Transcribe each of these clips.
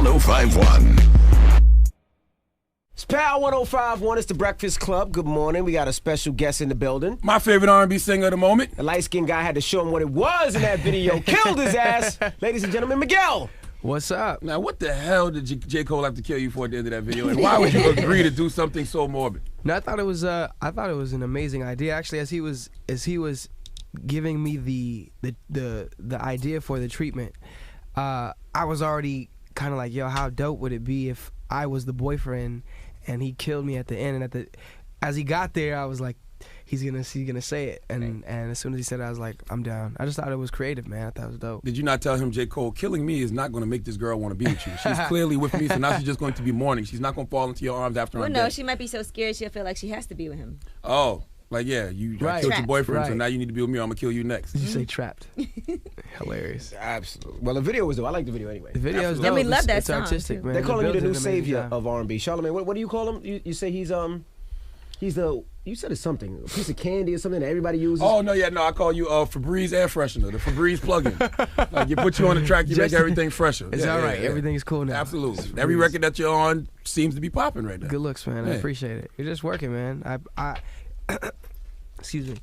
1051. It's Power 1051. It's the Breakfast Club. Good morning. We got a special guest in the building. My favorite R&B singer of the moment. The light-skinned guy had to show him what it was in that video. Killed his ass. Ladies and gentlemen, Miguel. What's up? Now, what the hell did J. Cole have to kill you for at the end of that video? And why would you agree to do something so morbid? No, I thought it was an amazing idea. Actually, as he was giving me the idea for the treatment, I was already kind of like, yo, how dope would it be if I was the boyfriend and he killed me at the end? And as he got there, I was like, he's gonna say it. And as soon as he said it, I was like, I'm down. I just thought it was creative, man. I thought it was dope. Did you not tell him, J. Cole, killing me is not going to make this girl want to be with you? She's clearly with me, so now she's just going to be mourning. She's not going to fall into your arms after I'm dead. Well, no, she might be so scared she'll feel like she has to be with him. Oh, like, yeah, you killed your boyfriend, so now you need to be with me or I'm going to kill you next. Did you say trapped? Hilarious. Absolutely. Well, the video was dope. I like the video anyway. The video is dope. And we love that it's song, artistic, too. man. They're calling you the new savior job. of R&B. Charlamagne, what do you call him? You say he's the, you said it's something, a piece of candy or something that everybody uses? Oh, no, I call you Febreze air freshener, the Febreze plug-in. Like, you put you on the track, you make everything fresher. It's all right. Everything's cool now. Absolutely. Every record that you're on seems to be popping right now. Good looks, man. I appreciate it. You're just working, man. I excuse me.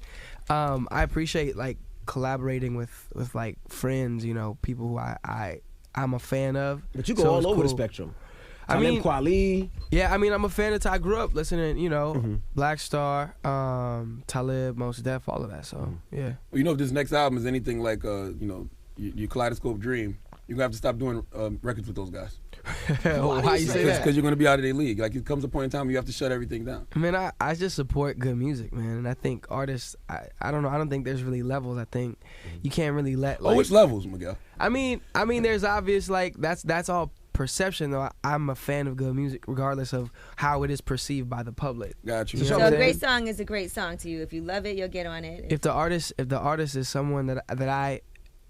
I appreciate like collaborating with like friends, you know, people who I'm a fan of. But you go all over the spectrum. I mean, Kweli. Yeah, I mean, I'm a fan of. I grew up listening, you know, Black Star, Talib, Mos Def, all of that. So yeah. Well, you know, if this next album is anything like, you know, your Kaleidoscope Dream, you're gonna have to stop doing records with those guys. Why you say that? Because you're gonna be out of their league. Like, it comes a point in time where you have to shut everything down. Man, I just support good music, man, and I think artists. I don't know. I don't think there's really levels. I think you can't really let. Like, which levels, Miguel? I mean, there's obvious like that's all perception though. I'm a fan of good music regardless of how it is perceived by the public. Got you. So a great song is a great song to you. If you love it, you'll get on it. If the artist is someone that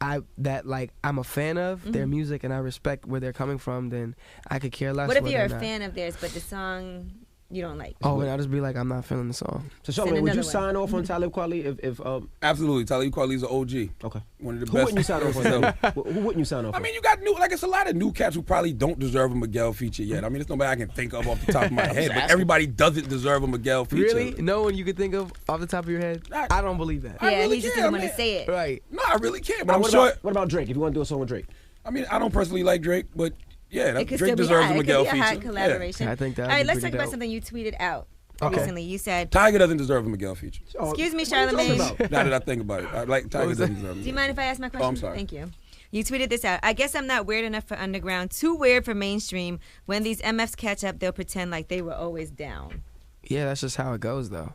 I'm a fan of their music and I respect where they're coming from, then I could care less. What if you're a fan of theirs but the song you don't like? Oh, and I'll just be like, I'm not feeling the song. So Charlamagne, would you sign off on Talib Kweli if Absolutely. Talib Kweli's an OG. Okay. One of the Who best. wouldn't you sign off on? Who wouldn't you sign off on? I mean, you got it's a lot of new cats who probably don't deserve a Miguel feature yet. I mean, it's nobody I can think of off the top of my head, but everybody doesn't deserve a Miguel feature. Really? No one you could think of off the top of your head? I don't believe that. Yeah, really he just didn't want to say it. Right. No, I really can't. But But what about Drake? If you want to do a song with Drake? I mean, I don't personally like Drake, but yeah, Drake deserves a It Miguel could be a high feature. collaboration. Yeah. I think that. All right, let's talk about something you tweeted out recently. You said, Tiger doesn't deserve a Miguel feature. excuse me, What are you talking Charlamagne. about? Now that I think about it, I like Tiger doesn't deserve a Do you mind if I ask my question? I'm sorry. Thank you. You tweeted this out. I guess I'm not weird enough for underground, too weird for mainstream. When these MFs catch up, they'll pretend like they were always down. Yeah, that's just how it goes, though.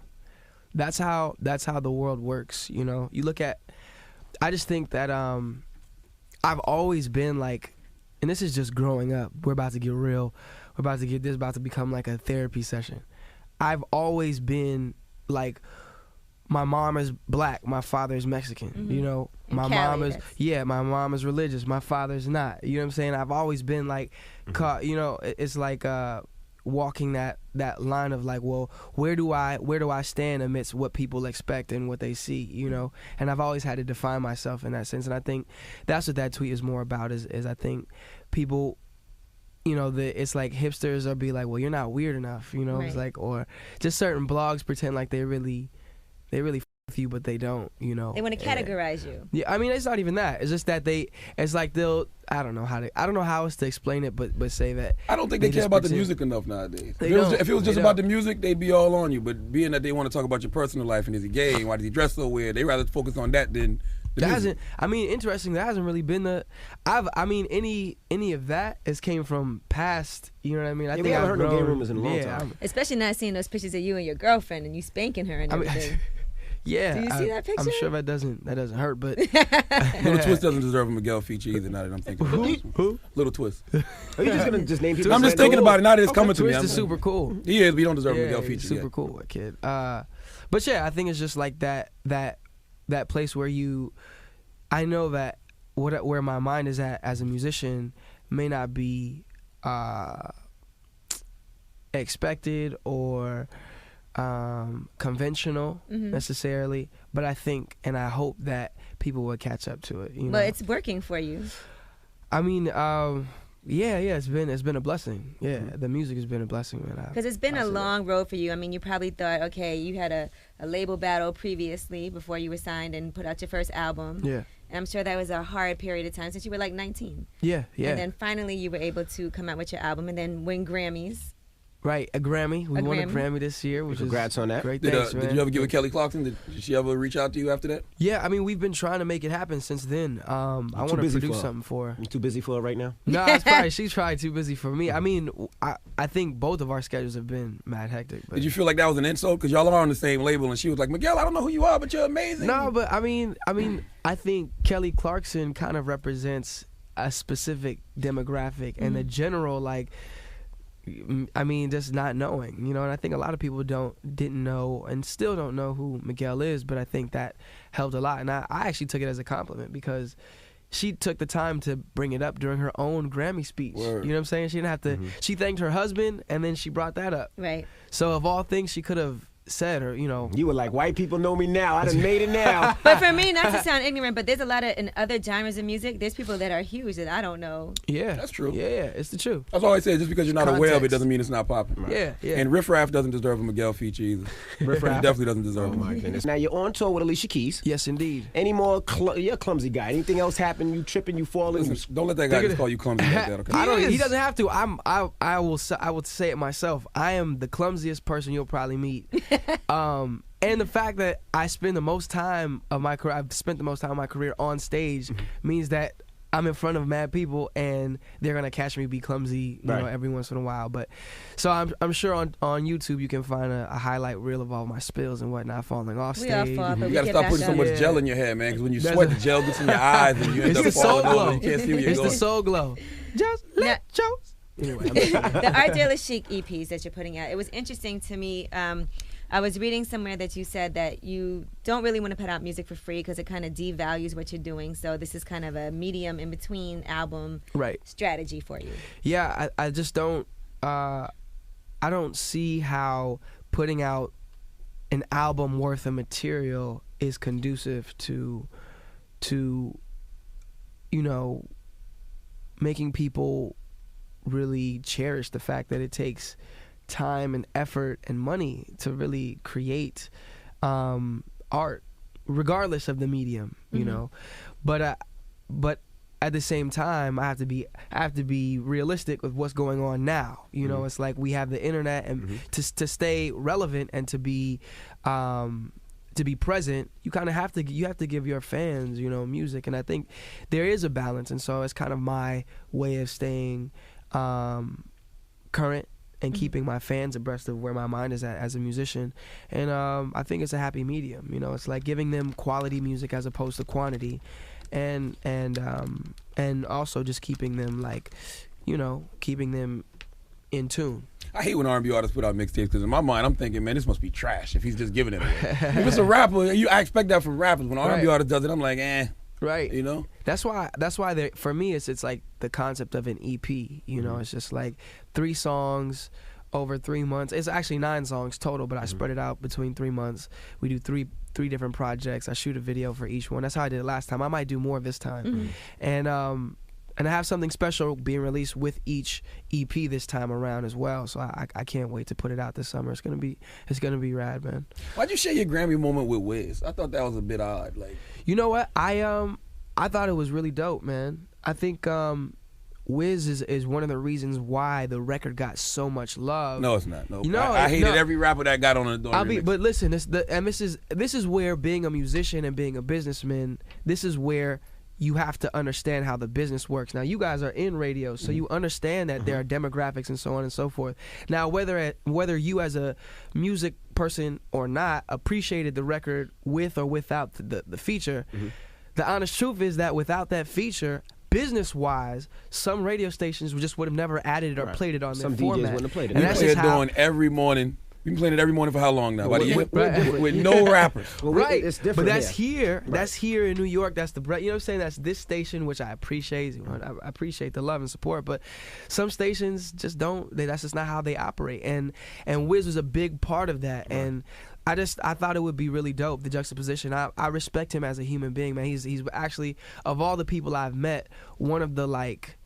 That's how the world works. You know, you look at. I just think that I've always been like, and this is just growing up. We're about to get real. This is about to become like a therapy session. I've always been like, my mom is black, my father is Mexican. You know, my mom is religious, my father's not. You know what I'm saying? I've always been like, you know, it's like walking that line of like, well, where do I stand amidst what people expect and what they see, you know? And I've always had to define myself in that sense, and I think that's what that tweet is more about. Is I think people, you know, it's like hipsters will be like, well, you're not weird enough, you know? Right. It's like, or just certain blogs pretend like they really f with you, but they don't, you know. They want to categorize you. Yeah, I mean, it's not even that. It's just that it's like I don't know how else to explain it, but say that. I don't think they care about the music enough nowadays. If it was just about the music, they'd be all on you. But being that they want to talk about your personal life and is he gay and why does he dress so weird, they rather focus on that than the music. I mean, interesting. That hasn't really been any of that has came from past. You know what I mean? I think we haven't I've heard no gay grown. rumors in a long time. Especially not seeing those pictures of you and your girlfriend and you spanking her and everything. Yeah, do you see that picture? I'm sure that doesn't hurt, but Little Twist doesn't deserve a Miguel feature either. Now that I'm thinking about it. Who? Little Twist. Are you just gonna just name people? I'm just thinking about it now that it's coming to me. Twist is super cool. He is, but he don't deserve a Miguel he's feature. super cool, that kid. But yeah, I think it's just like that place where I know that where my mind is at as a musician may not be expected or conventional necessarily, but I think and I hope that people will catch up to it. You know? But it's working for you. I mean, Yeah, it's been a blessing. Yeah, the music has been a blessing, man. Because it's been a long road for you. I mean, you probably thought, okay, you had a label battle previously before you were signed and put out your first album. Yeah. And I'm sure that was a hard period of time since you were like 19. Yeah. And then finally you were able to come out with your album and then win Grammys. Right, a Grammy. We won a Grammy this year, which Congrats on that. Great, Did thanks, man. you ever give it Kelly Clarkson? Did she ever reach out to you after that? Yeah, I mean, we've been trying to make it happen since then. I want to produce something for her. You too busy for her right now? No, she's probably too busy for me. I mean, I think both of our schedules have been mad hectic. But. Did you feel like that was an insult? Because y'all are on the same label, and she was like, Miguel, I don't know who you are, but you're amazing. No, but I mean, I think Kelly Clarkson kind of represents a specific demographic and the general, like, I mean, just not knowing, you know, and I think a lot of people didn't know and still don't know who Miguel is, but I think that helped a lot. And I actually took it as a compliment because she took the time to bring it up during her own Grammy speech. Word. You know what I'm saying? She didn't have to, she thanked her husband and then she brought that up. Right. So of all things she could have said, or, you know. You were like, white people know me now. I done made it now. But for me, not to sound ignorant, but there's a lot of, in other genres of music, there's people that are huge that I don't know. Yeah. That's true. Yeah, it's the truth. That's all I say. Just because you're not aware of it doesn't mean it's not popular. Yeah. And Riff Raff doesn't deserve a Miguel feature either. Riff He Raff? definitely doesn't deserve Oh, it. my goodness. Now, you're on tour with Alicia Keys. Yes, indeed. Any more, you're a clumsy guy. Anything else happen? You tripping, you falling? Listen, don't let that guy just call you clumsy like that, okay? He doesn't have to. I will say it myself. I am the clumsiest person you'll probably meet. And the fact that I've spent the most time of my career on stage means that I'm in front of mad people and they're gonna catch me be clumsy, you know, every once in a while. But so I'm sure on YouTube you can find a highlight reel of all my spills and whatnot falling off stage. We all fall, but You we gotta get stop back putting so up. much gel in your hair, man, because when you That's sweat, a- the gel gets in your eyes and you end It's up the soul falling over. glow. You can't see where you're It's going. the soul glow. Just let jokes. Anyway, The Art Dealer Chic EPs that you're putting out. It was interesting to me. I was reading somewhere that you said that you don't really want to put out music for free because it kind of devalues what you're doing. So this is kind of a medium in between album strategy for you. Yeah, I just don't. I don't see how putting out an album worth of material is conducive to you know, making people really cherish the fact that it takes time and effort and money to really create art, regardless of the medium, you know. But at the same time, I have to be realistic with what's going on now. You know, it's like we have the internet, and to stay relevant and to be present, you kind of have to give your fans, you know, music. And I think there is a balance, and so it's kind of my way of staying current and keeping my fans abreast of where my mind is at as a musician. And I think it's a happy medium. You know, it's like giving them quality music as opposed to quantity, and also just keeping them, like, you know, keeping them in tune. I hate when R&B artists put out mixtapes because in my mind I'm thinking, man, this must be trash if he's just giving it away. If it's a rapper, I expect that from rappers. When an R&B artist does it, I'm like, Right. You know? That's why for me it's like the concept of an EP, you know. It's just like 3 songs over 3 months. It's actually 9 songs total, but I spread it out between 3 months. We do three different projects. I shoot a video for each one. That's how I did it last time. I might do more this time. And I have something special being released with each EP this time around as well. So I can't wait to put it out this summer. It's gonna be rad, man. Why'd you share your Grammy moment with Wiz? I thought that was a bit odd. Like, you know what? I thought it was really dope, man. I think Wiz is one of the reasons why the record got so much love. No, it's not. No, You know, I hated every rapper that got on the remix. But listen, this is where being a musician and being a businessman, this is where you have to understand how the business works. Now, you guys are in radio, so you understand that there are demographics and so on and so forth. Now, whether you as a music person or not appreciated the record with or without the feature, the honest truth is that without that feature, business-wise, some radio stations just would have never added it or played it on their format. Some DJs wouldn't have played it. And that's just doing every morning. We've been playing it every morning for how long now? About a year? With no rappers. Well, Right, it's different. but that's here. That's here in New York. That's you know what I'm saying? That's this station, which I appreciate. I appreciate the love and support, but some stations just don't. That's just not how they operate. And Wiz was a big part of that. And I thought it would be really dope, the juxtaposition. I respect him as a human being, man. He's actually, of all the people I've met, one of the, like,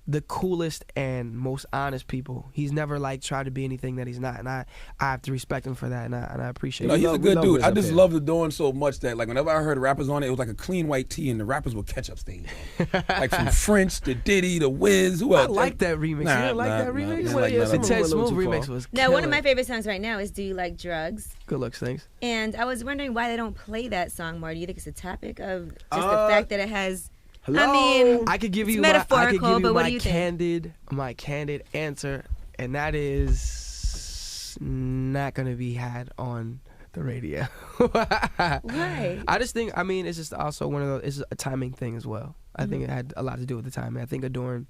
the coolest and most honest people. He's never like tried to be anything that he's not, and I have to respect him for that, and I appreciate it. He's a good dude. I just love the Dawn so much that like whenever I heard rappers on it, it was like a clean white tee, and the rappers would catch up stage. Like from French to Diddy to Wiz. Who else? I like that remix. You didn't like that remix? The Ted Smooth remix was now one of my favorite songs right now is "Do You Like Drugs?" Good looks, thanks. And I was wondering why they don't play that song more. Do you think it's a topic of just the fact that it has? Hello? I mean, I could give you metaphorical, but what do my you think? My candid answer, and that is not going to be had on the radio. Why? I just think, I mean, it's just also one of those, it's a timing thing as well. I think it had a lot to do with the timing. I think Adorn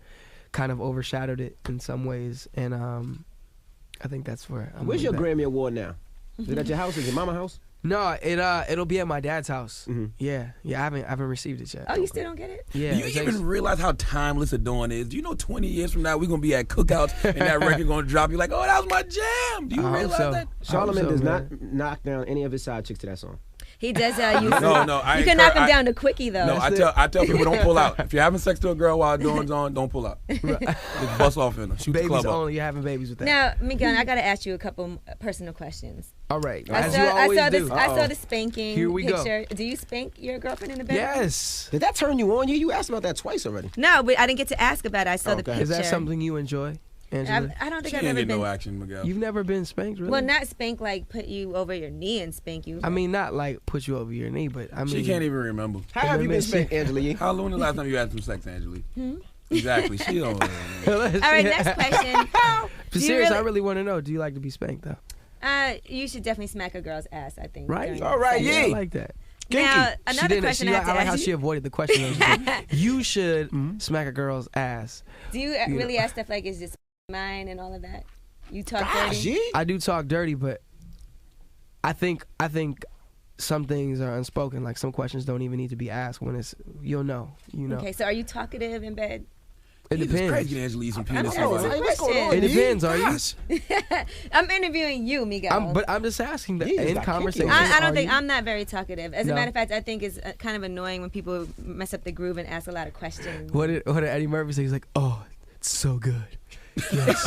kind of overshadowed it in some ways, and I think that's where I'm Where's your back. Grammy Award now? Is it at your house? Is it mama house? No, it'll be at my dad's house. Mm-hmm. Yeah, I haven't received it yet. Oh, you still don't get it? Yeah. Do you even realize how timeless Adorn is? Do you know 20 years from now we're gonna be at cookouts and that record gonna drop? You like, oh, that was my jam. Do you realize that? Charlamagne does not knock down any of his side chicks to that song. He does. You I you can knock him down to quickie though. No, I tell people don't pull out. If you're having sex to a girl while Adorn's on, don't pull out. Just bust off in her. Shoot babies the club only. You're having babies with that. Now, Miguel, I gotta ask you a couple personal questions. All right. I As you always do. I saw the spanking Here we go. picture. Do you spank your girlfriend in the bed? Yes. Did that turn you on? You asked about that twice already. No, but I didn't get to ask about it. I saw the picture. Is that something you enjoy, Angela? I don't think She I've ain't ever get been. no action, Miguel. You've never been spanked, really? Well, not spank like put you over your knee and spank you. I mean, not like put you over your knee, but I mean. She can't even remember. How have you been spanked, Angela Yee? How long the last time you had some sex, Angela? Exactly. She don't. All right, next question. For serious, I really want to know. Do you like to be spanked though? You should definitely smack a girl's ass, I think. Right. All right, Yeah, I Yee. like that. Now, another question I have to I like how ask she you. avoided the question. You should smack a girl's ass. Do you really ask stuff like, is this mine and all of that? You talk Gosh, dirty? Yee. I do talk dirty, but I think some things are unspoken. Like some questions don't even need to be asked when it's you'll know. You know. Okay, so are you talkative in bed? It Jesus depends. Christ, get Angela Yee some penis. know, somebody. right? What's going on, It Yee? depends. Are you? Gosh. I'm interviewing you, Miguel. But I'm just asking that He just in got conversation. kinky. I don't are think you? I'm not very talkative. As a No. matter of fact, I think it's kind of annoying when people mess up the groove and ask a lot of questions. What did Eddie Murphy say? He's like, oh, it's so good. Yes.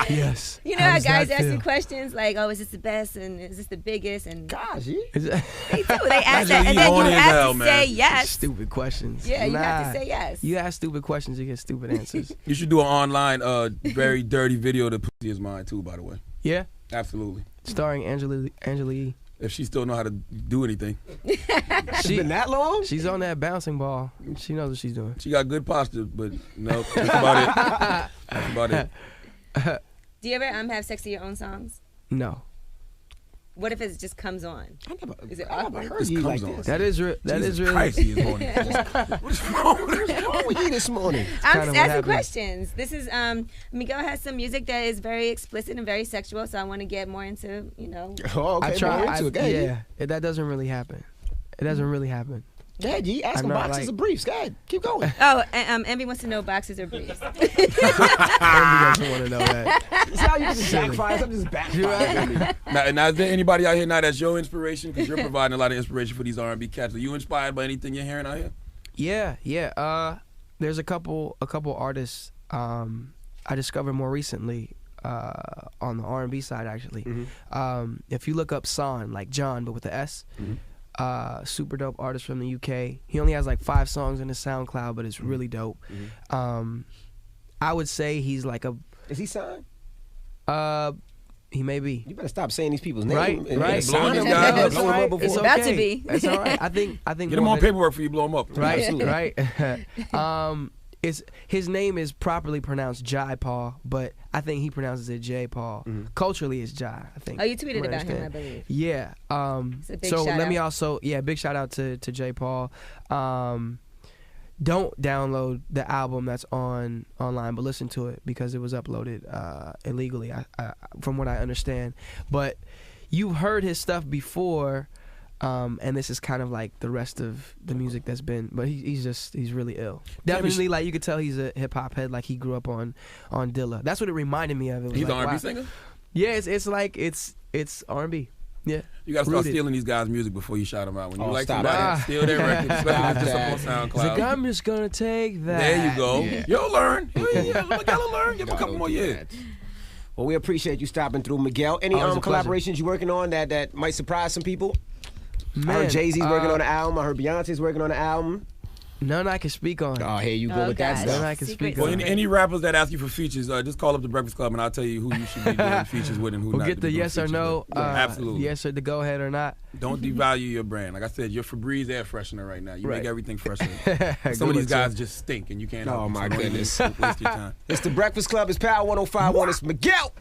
Yes. You know How how does guys that ask you feel? questions like, "Oh, is this the best?" and "Is this the biggest?" and Gosh, Yee. Is it- they do. They ask that, Yee and then you horny as have hell, to man. say yes. Stupid questions. Yeah, you have to Nah. say yes. You ask stupid questions, you get stupid answers. You should do an online, very dirty video to Pussy Is Mine too. By the way, Yeah. absolutely. Starring Angela Yee. If she still know how to do anything, It's been that long? She's on that bouncing ball. She knows what she's doing. she got good posture, but no, that's about it. That's about it. Do you ever have sex to your own songs? No. What if it just comes on? Is it I never awkward? heard This Yee like comes on. this. That is real. That Jesus is really. Christ, he is horny. What's wrong with her? What's wrong with Yee this morning? I'm kinda just what asking happens. questions. This is Miguel has some music that is very explicit and very sexual, so I want to get more into, Oh, okay. I try. more into it. Go ahead, Yee. Yeah. That doesn't really happen. It doesn't really happen. Go ahead, Yee. Ask I'm him not boxes like- or briefs. Go ahead. Keep going. Oh, Envy wants to know boxers or briefs. Everybody doesn't want to know that. See how you just backfire? I'm just backfiring. Now, is there anybody out here now that's your inspiration? Because you're providing a lot of inspiration for these R&B cats. Are you inspired by anything you're hearing out here? Yeah. There's a couple artists I discovered more recently on the R&B side actually. If you look up Son, like John but with the S, super dope artist from the UK. He only has like 5 songs in his SoundCloud, but it's really dope. I would say he's like a Is he signed? he may be. You better stop saying these people's Right, names. right. Blowing these Sign guys them. up. Blow them up It's before. About to okay. be. It's all right. I think Get them more on than- paperwork before you blow them up. Right, Absolutely. right. His name is properly pronounced Jai Paul, but I think he pronounces it J Paul. Culturally, it's Jai. I think. Oh, you tweeted from what about him, I understand. believe. Yeah. It's a big So shout let me out. also big shout out to J Paul. Don't download the album that's online, but listen to it because it was uploaded illegally, from what I understand. But you've heard his stuff before. And this is kind of like the rest of the music that's been, but he's really ill. Definitely, like you could tell he's a hip hop head. Like he grew up on Dilla. That's what it reminded me of. It was He's like, an R&B wow. singer? Yeah, it's like it's R&B. Yeah. You gotta start Rooted. stealing these guys' music before you shout them out. When you Oh, like stop somebody, that. steal their record, especially if it's just up on He's like, SoundCloud. I'm just gonna take that. There you go. Yeah. You'll learn. Yeah, Miguel will learn. Give him a couple more years. Well, we appreciate you stopping through, Miguel. Any Always a pleasure. collaborations you working on that might surprise some people? I Man, heard Jay-Z's working on an album. I heard Beyonce's working on an album. None I can speak on. Oh, here you go Oh, with that gosh. stuff. None I can Secret speak Well, on. any rappers that ask you for features, just call up the Breakfast Club and I'll tell you who you should be doing features with and who We'll not. get to the be doing yes or features no. with. Absolutely. Yes or the go ahead or not. Don't devalue your brand. Like I said, you're Febreze air freshener right now. You Right. make everything fresher. Good Some of these luck, guys sir. just stink and you can't Oh, help them. my So don't even goodness. waste your time. It's the Breakfast Club. It's Power 105.1. It's Miguel.